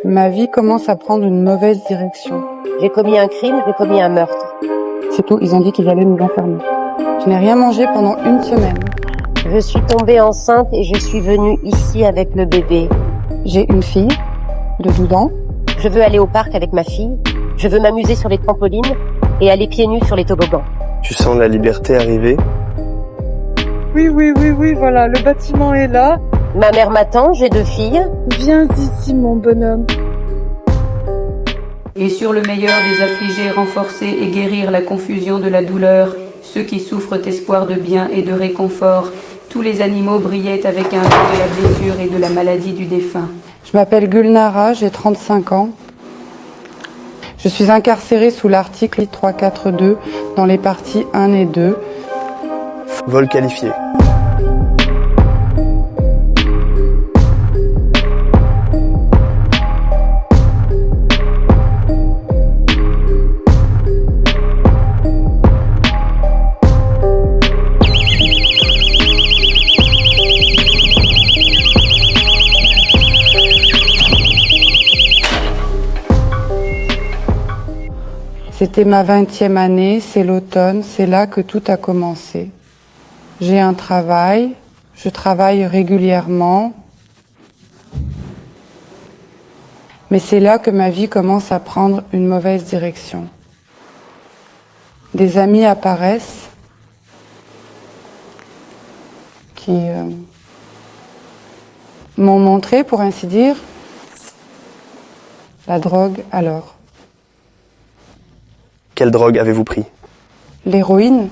Ma vie commence à prendre une mauvaise direction. J'ai commis un crime, j'ai commis un meurtre. C'est tout, ils ont dit qu'ils allaient nous enfermer. Je n'ai rien mangé pendant 1 semaine. Je suis tombée enceinte et je suis venue ici avec le bébé. J'ai une fille de 12 ans. Je veux aller au parc avec ma fille. Je veux m'amuser sur les trampolines et aller pieds nus sur les toboggans. Tu sens la liberté arriver? Oui, voilà, le bâtiment est là. Ma mère m'attend, j'ai 2 filles. Viens ici, mon bonhomme. Et sur le meilleur des affligés, renforcer et guérir la confusion de la douleur, ceux qui souffrent espoir de bien et de réconfort, tous les animaux brillaient avec un vœu de la blessure et de la maladie du défunt. Je m'appelle Gulnara, j'ai 35 ans. Je suis incarcérée sous l'article 342 dans les parties 1 et 2. Vol qualifié. C'était ma 20e année, c'est l'automne, c'est là que tout a commencé. J'ai un travail, je travaille régulièrement, mais c'est là que ma vie commence à prendre une mauvaise direction. Des amis apparaissent qui m'ont montré, pour ainsi dire, la drogue alors. Quelle drogue avez-vous pris? L'héroïne.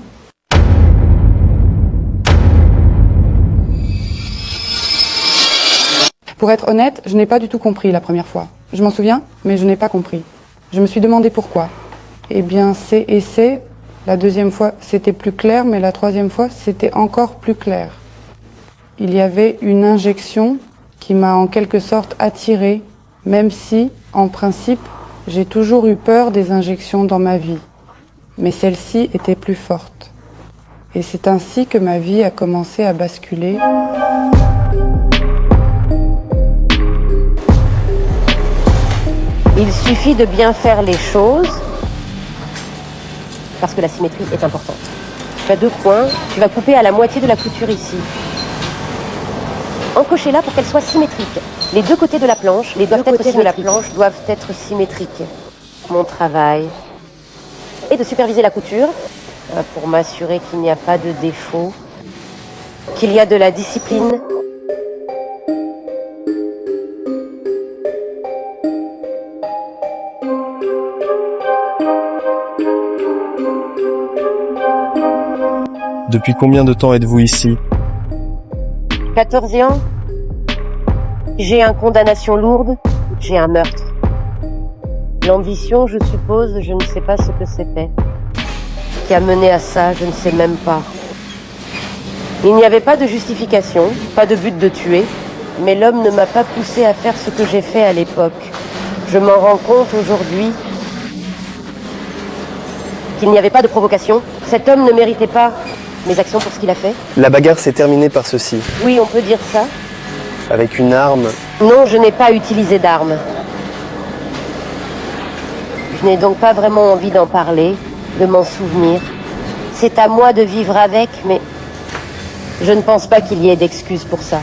Pour être honnête, je n'ai pas du tout compris la première fois. Je m'en souviens, mais je n'ai pas compris. Je me suis demandé pourquoi. Eh bien, c'est. La deuxième fois, c'était plus clair, mais la troisième fois, c'était encore plus clair. Il y avait une injection qui m'a en quelque sorte attirée, même si, en principe, j'ai toujours eu peur des injections dans ma vie. Mais celle-ci était plus forte. Et c'est ainsi que ma vie a commencé à basculer. Il suffit de bien faire les choses, parce que la symétrie est importante. Tu as 2 coins, tu vas couper à la moitié de la couture ici. Encochez-la pour qu'elle soit symétrique. Les 2 côtés de la planche, doivent être symétriques. Mon travail est de superviser la couture pour m'assurer qu'il n'y a pas de défaut, qu'il y a de la discipline. Depuis combien de temps êtes-vous ici? 14 ans. J'ai une condamnation lourde, j'ai un meurtre. L'ambition, je suppose, je ne sais pas ce que c'était. Qui a mené à ça, je ne sais même pas. Il n'y avait pas de justification, pas de but de tuer, mais l'homme ne m'a pas poussé à faire ce que j'ai fait à l'époque. Je m'en rends compte aujourd'hui qu'il n'y avait pas de provocation. Cet homme ne méritait pas mes actions pour ce qu'il a fait. La bagarre s'est terminée par ceci. Oui, on peut dire ça. Avec une arme. Non, je n'ai pas utilisé d'arme. Je n'ai donc pas vraiment envie d'en parler, de m'en souvenir. C'est à moi de vivre avec, mais je ne pense pas qu'il y ait d'excuses pour ça.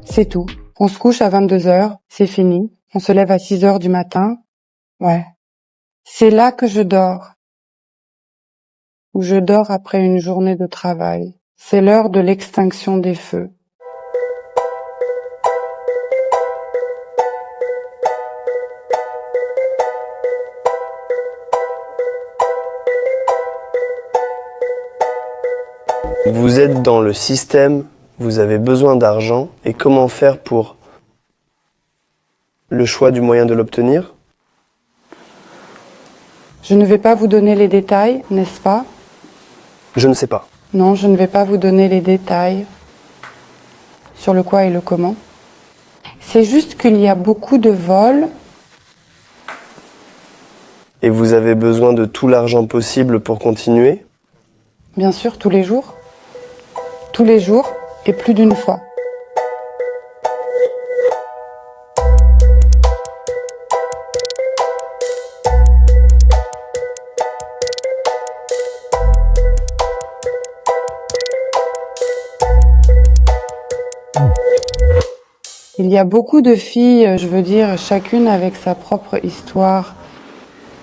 C'est tout. On se couche à 22h, c'est fini. On se lève à 6h du matin. Ouais. C'est là que je dors. Ou je dors après une journée de travail. C'est l'heure de l'extinction des feux. Vous êtes dans le système, vous avez besoin d'argent, et comment faire pour le choix du moyen de l'obtenir? Je ne vais pas vous donner les détails, n'est-ce pas? Je ne sais pas. Non, je ne vais pas vous donner les détails sur le quoi et le comment. C'est juste qu'il y a beaucoup de vols. Et vous avez besoin de tout l'argent possible pour continuer? Bien sûr, tous les jours. Tous les jours et plus d'une fois. Il y a beaucoup de filles, je veux dire, chacune avec sa propre histoire.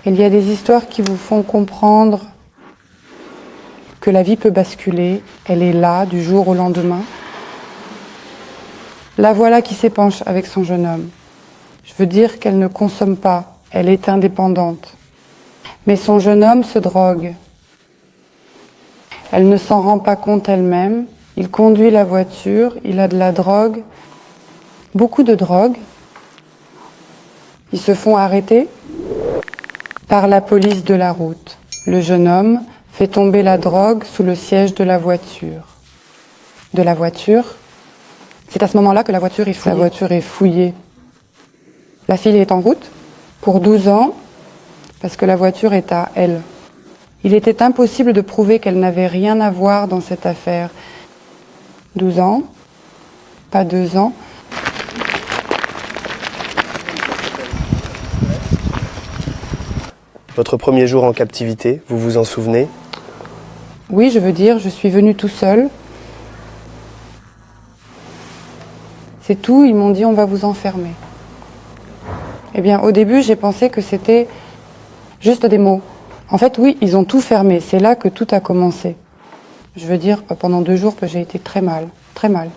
Il y a des histoires qui vous font comprendre que la vie peut basculer. Elle est là, du jour au lendemain. La voilà qui s'épanche avec son jeune homme. Je veux dire qu'elle ne consomme pas, elle est indépendante. Mais son jeune homme se drogue. Elle ne s'en rend pas compte elle-même. Il conduit la voiture, il a de la drogue. Beaucoup de drogue. Ils se font arrêter par la police de la route. Le jeune homme fait tomber la drogue sous le siège de la voiture. C'est à ce moment-là que la voiture est fouillée. La voiture est fouillée. La fille est en route pour 12 ans parce que la voiture est à elle. Il était impossible de prouver qu'elle n'avait rien à voir dans cette affaire. 12 ans, pas 2 ans. Votre premier jour en captivité, vous vous en souvenez? Oui, je veux dire, je suis venue tout seul. C'est tout, ils m'ont dit on va vous enfermer. Eh bien, au début, j'ai pensé que c'était juste des mots. En fait, oui, ils ont tout fermé. C'est là que tout a commencé. Je veux dire, pendant 2 jours, j'ai été très mal, très mal.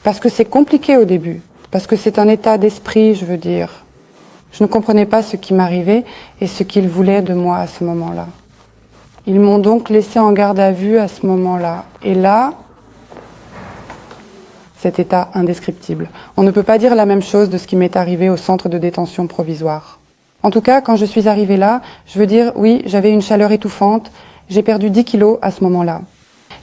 Parce que c'est compliqué au début. Parce que c'est un état d'esprit, je veux dire. Je ne comprenais pas ce qui m'arrivait et ce qu'ils voulaient de moi à ce moment-là. Ils m'ont donc laissé en garde à vue à ce moment-là. Et là, cet état indescriptible. On ne peut pas dire la même chose de ce qui m'est arrivé au centre de détention provisoire. En tout cas, quand je suis arrivée là, je veux dire, oui, j'avais une chaleur étouffante. J'ai perdu 10 kilos à ce moment-là.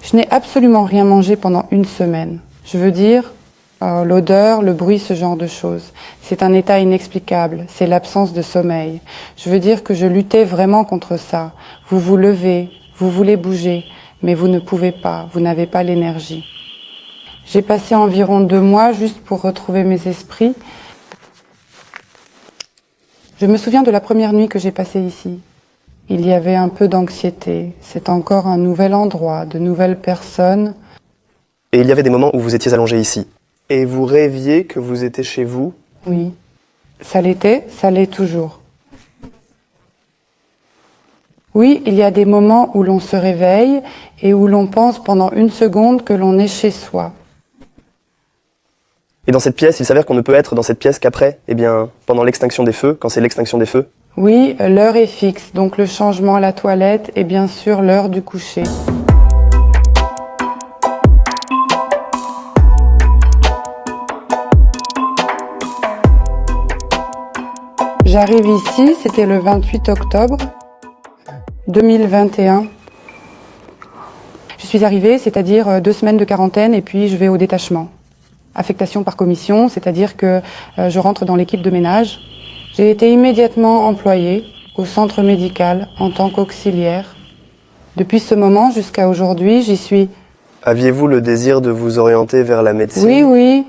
Je n'ai absolument rien mangé pendant 1 semaine. Je veux dire, l'odeur, le bruit, ce genre de choses. C'est un état inexplicable, c'est l'absence de sommeil. Je veux dire que je luttais vraiment contre ça. Vous vous levez, vous voulez bouger, mais vous ne pouvez pas, vous n'avez pas l'énergie. J'ai passé environ 2 mois juste pour retrouver mes esprits. Je me souviens de la première nuit que j'ai passée ici. Il y avait un peu d'anxiété. C'est encore un nouvel endroit, de nouvelles personnes. Et il y avait des moments où vous étiez allongé ici. Et vous rêviez que vous étiez chez vous? Oui, ça l'était, ça l'est toujours. Oui, il y a des moments où l'on se réveille et où l'on pense pendant 1 seconde que l'on est chez soi. Et dans cette pièce, il s'avère qu'on ne peut être dans cette pièce qu'après, pendant l'extinction des feux, quand c'est l'extinction des feux? Oui, l'heure est fixe, donc le changement à la toilette et bien sûr l'heure du coucher. J'arrive ici, c'était le 28 octobre 2021. Je suis arrivée, c'est-à-dire 2 semaines de quarantaine et puis je vais au détachement. Affectation par commission, c'est-à-dire que je rentre dans l'équipe de ménage. J'ai été immédiatement employée au centre médical en tant qu'auxiliaire. Depuis ce moment jusqu'à aujourd'hui, j'y suis. Aviez-vous le désir de vous orienter vers la médecine? Oui,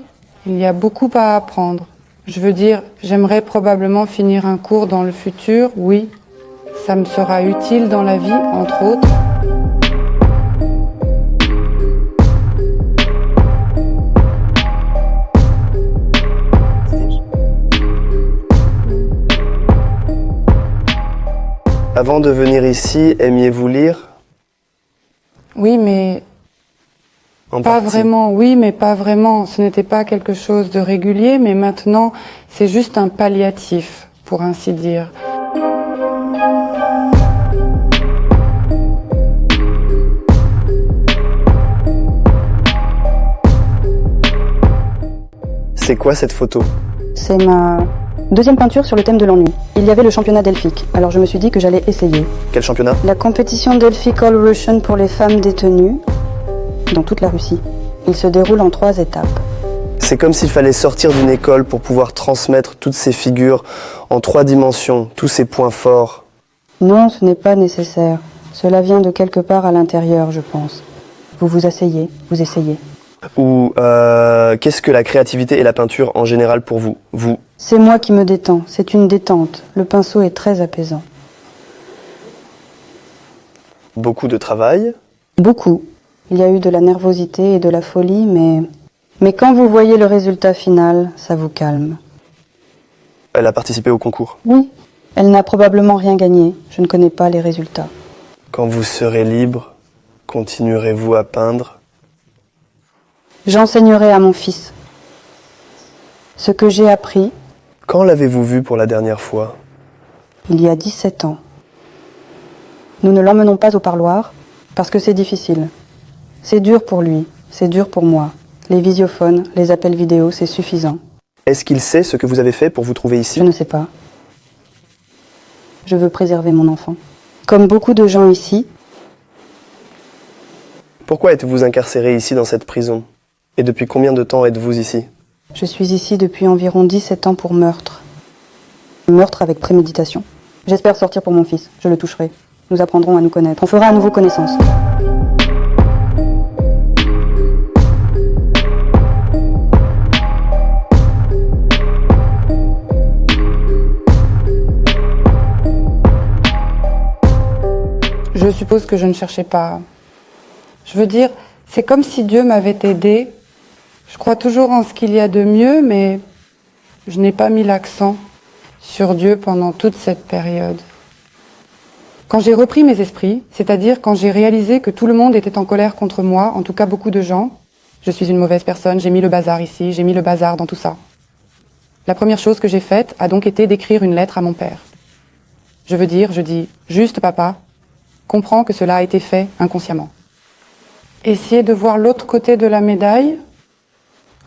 il y a beaucoup à apprendre. Je veux dire, j'aimerais probablement finir un cours dans le futur, oui. Ça me sera utile dans la vie, entre autres. Avant de venir ici, aimiez-vous lire? Oui, mais pas vraiment, oui, mais pas vraiment. Ce n'était pas quelque chose de régulier, mais maintenant, c'est juste un palliatif, pour ainsi dire. C'est quoi cette photo? C'est ma 2e peinture sur le thème de l'ennui. Il y avait le championnat delphique, alors je me suis dit que j'allais essayer. Quel championnat? La compétition Delphic All Russian pour les femmes détenues dans toute la Russie. Il se déroule en 3 étapes. C'est comme s'il fallait sortir d'une école pour pouvoir transmettre toutes ces figures en 3 dimensions, tous ces points forts. Non, ce n'est pas nécessaire. Cela vient de quelque part à l'intérieur, je pense. Vous vous asseyez, vous essayez. Ou qu'est-ce que la créativité et la peinture en général pour vous? C'est moi qui me détends, c'est une détente. Le pinceau est très apaisant. Beaucoup de travail? Beaucoup. Il y a eu de la nervosité et de la folie, mais quand vous voyez le résultat final, ça vous calme. Elle a participé au concours. Oui. Elle n'a probablement rien gagné. Je ne connais pas les résultats. Quand vous serez libre, continuerez-vous à peindre? J'enseignerai à mon fils. Ce que j'ai appris, Quand l'avez-vous vu pour la dernière fois? il y a 17 ans. Nous ne l'emmenons pas au parloir parce que c'est difficile. C'est dur pour lui, c'est dur pour moi. Les visiophones, les appels vidéo, c'est suffisant. Est-ce qu'il sait ce que vous avez fait pour vous trouver ici? Je ne sais pas. Je veux préserver mon enfant. Comme beaucoup de gens ici, Pourquoi êtes-vous incarcéré ici dans cette prison? Et depuis combien de temps êtes-vous ici? je suis ici depuis environ 17 ans pour meurtre. Meurtre avec préméditation. J'espère sortir pour mon fils, je le toucherai. Nous apprendrons à nous connaître. On fera à nouveau connaissance. Je suppose que je ne cherchais pas. Je veux dire, c'est comme si Dieu m'avait aidé. Je crois toujours en ce qu'il y a de mieux, mais je n'ai pas mis l'accent sur Dieu pendant toute cette période. Quand j'ai repris mes esprits, c'est-à-dire quand j'ai réalisé que tout le monde était en colère contre moi, en tout cas beaucoup de gens, je suis une mauvaise personne, j'ai mis le bazar ici, j'ai mis le bazar dans tout ça. La première chose que j'ai faite a donc été d'écrire une lettre à mon père. Je dis, juste papa, comprends que cela a été fait inconsciemment. Essayer de voir l'autre côté de la médaille.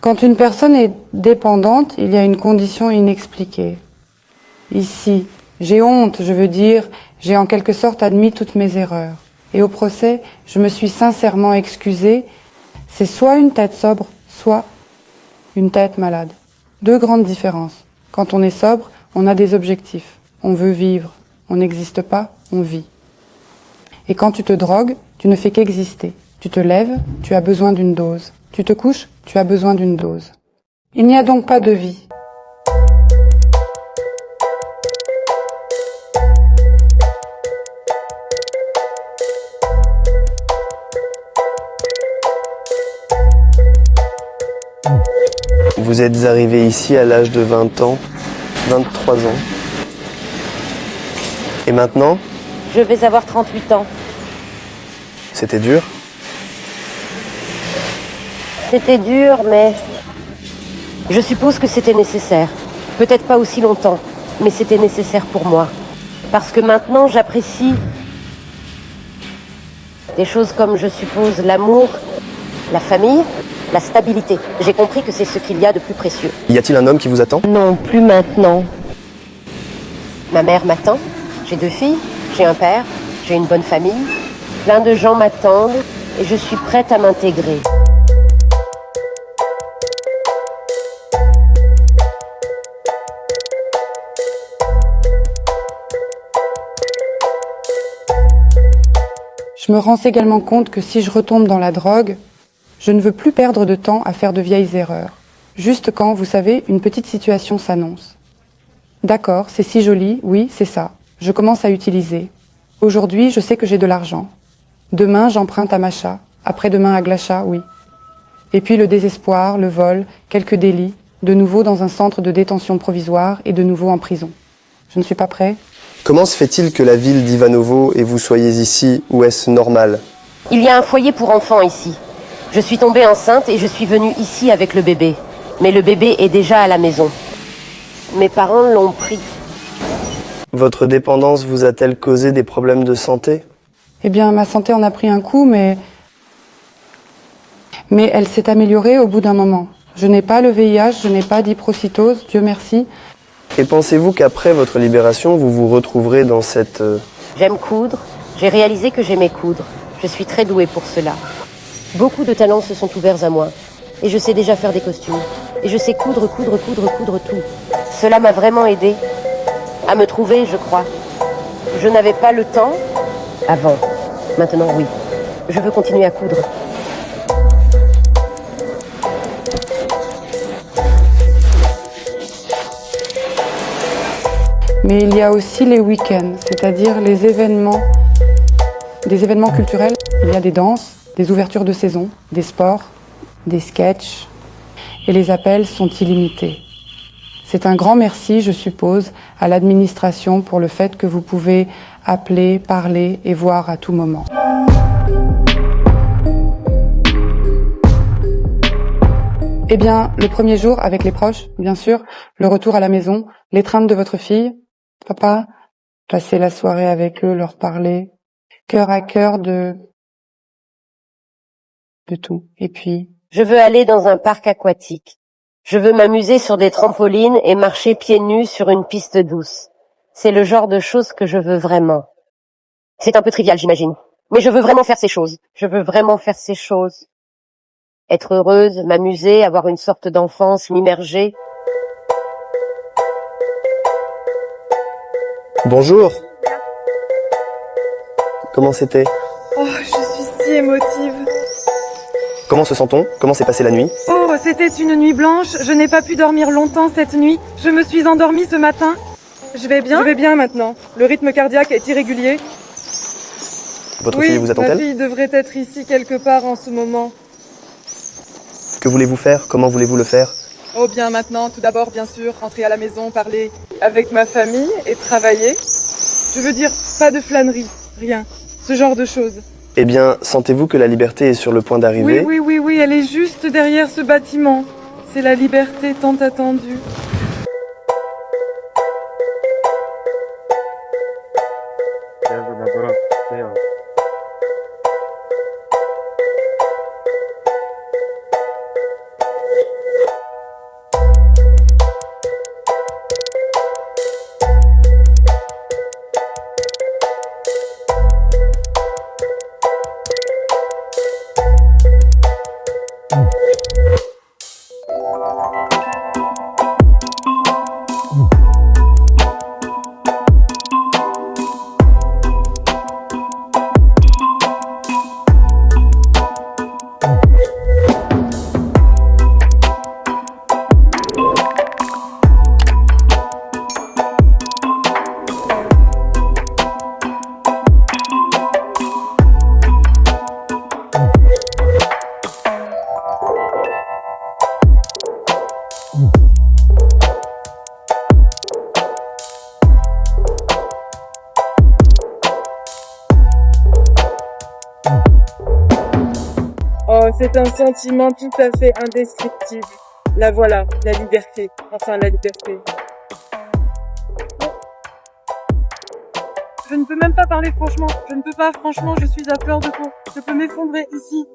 Quand une personne est dépendante, il y a une condition inexpliquée. Ici, j'ai honte, j'ai en quelque sorte admis toutes mes erreurs. Et au procès, je me suis sincèrement excusée. C'est soit une tête sobre, soit une tête malade. Deux grandes différences. Quand on est sobre, on a des objectifs. On veut vivre. On n'existe pas, on vit. Et quand tu te drogues, tu ne fais qu'exister. Tu te lèves, tu as besoin d'une dose. Tu te couches, tu as besoin d'une dose. Il n'y a donc pas de vie. Vous êtes arrivé ici à l'âge de 20 ans, 23 ans. Et maintenant, Je vais avoir 38 ans. c'était dur? C'était dur, mais je suppose que c'était nécessaire. Peut-être pas aussi longtemps, mais c'était nécessaire pour moi. Parce que maintenant, j'apprécie des choses comme, je suppose, l'amour, la famille, la stabilité. J'ai compris que c'est ce qu'il y a de plus précieux. Y a-t-il un homme qui vous attend? Non, plus maintenant. Ma mère m'attend. J'ai 2 filles, j'ai un père, j'ai une bonne famille. Plein de gens m'attendent et je suis prête à m'intégrer. Je me rends également compte que si je retombe dans la drogue, je ne veux plus perdre de temps à faire de vieilles erreurs. Juste quand, vous savez, une petite situation s'annonce. D'accord, c'est si joli, oui, c'est ça. Je commence à utiliser. Aujourd'hui, je sais que j'ai de l'argent. Demain, j'emprunte à Macha. Après-demain, à Glacha, oui. Et puis le désespoir, le vol, quelques délits, de nouveau dans un centre de détention provisoire et de nouveau en prison. Je ne suis pas prêt. Comment se fait-il que la ville d'Ivanovo et vous soyez ici, ou est-ce normal? Il y a un foyer pour enfants ici. Je suis tombée enceinte et je suis venue ici avec le bébé. Mais le bébé est déjà à la maison. Mes parents l'ont pris. Votre dépendance vous a-t-elle causé des problèmes de santé? Eh bien, ma santé en a pris un coup, mais elle s'est améliorée au bout d'un moment. Je n'ai pas le VIH, je n'ai pas d'hyprocytose, Dieu merci. Et pensez-vous qu'après votre libération, vous vous retrouverez dans cette... J'aime coudre. J'ai réalisé que j'aimais coudre. Je suis très douée pour cela. Beaucoup de talents se sont ouverts à moi. Et je sais déjà faire des costumes. Et je sais coudre tout. Cela m'a vraiment aidée à me trouver, je crois. Je n'avais pas le temps avant. Maintenant, oui. Je veux continuer à coudre. Mais il y a aussi les week-ends, c'est-à-dire des événements culturels. Il y a des danses, des ouvertures de saison, des sports, des sketchs. Et les appels sont illimités. C'est un grand merci, je suppose, à l'administration pour le fait que vous pouvez appeler, parler et voir à tout moment. Eh bien, le premier jour avec les proches, bien sûr, le retour à la maison, l'étreinte de votre fille, papa, passer la soirée avec eux, leur parler, cœur à cœur de tout. Et puis, Je veux aller dans un parc aquatique. Je veux m'amuser sur des trampolines et marcher pieds nus sur une piste douce. C'est le genre de choses que je veux vraiment. C'est un peu trivial, j'imagine. Mais je veux vraiment faire ces choses. Je veux vraiment faire ces choses. Être heureuse, m'amuser, avoir une sorte d'enfance, m'immerger. Bonjour. Comment c'était? Oh, je suis si émotive. Comment se sent-on? Comment s'est passée la nuit? Oh, c'était une nuit blanche. Je n'ai pas pu dormir longtemps cette nuit. Je me suis endormie ce matin. Je vais bien? Je vais bien maintenant. Le rythme cardiaque est irrégulier. Votre Oui, fille vous ma attend-elle? fille devrait être ici quelque part en ce moment. Que voulez-vous faire? Comment voulez-vous le faire? Oh bien maintenant, tout d'abord bien sûr, rentrer à la maison, parler avec ma famille et travailler. Je veux dire, pas de flânerie, rien. Ce genre de choses. Eh bien, sentez-vous que la liberté est sur le point d'arriver? Oui, elle est juste derrière ce bâtiment. C'est la liberté tant attendue. Oh, c'est un sentiment tout à fait indescriptible. La voilà, la liberté. Enfin, la liberté. Je ne peux même pas parler franchement. Je ne peux pas, franchement, je suis à fleur de peau. Je peux m'effondrer ici.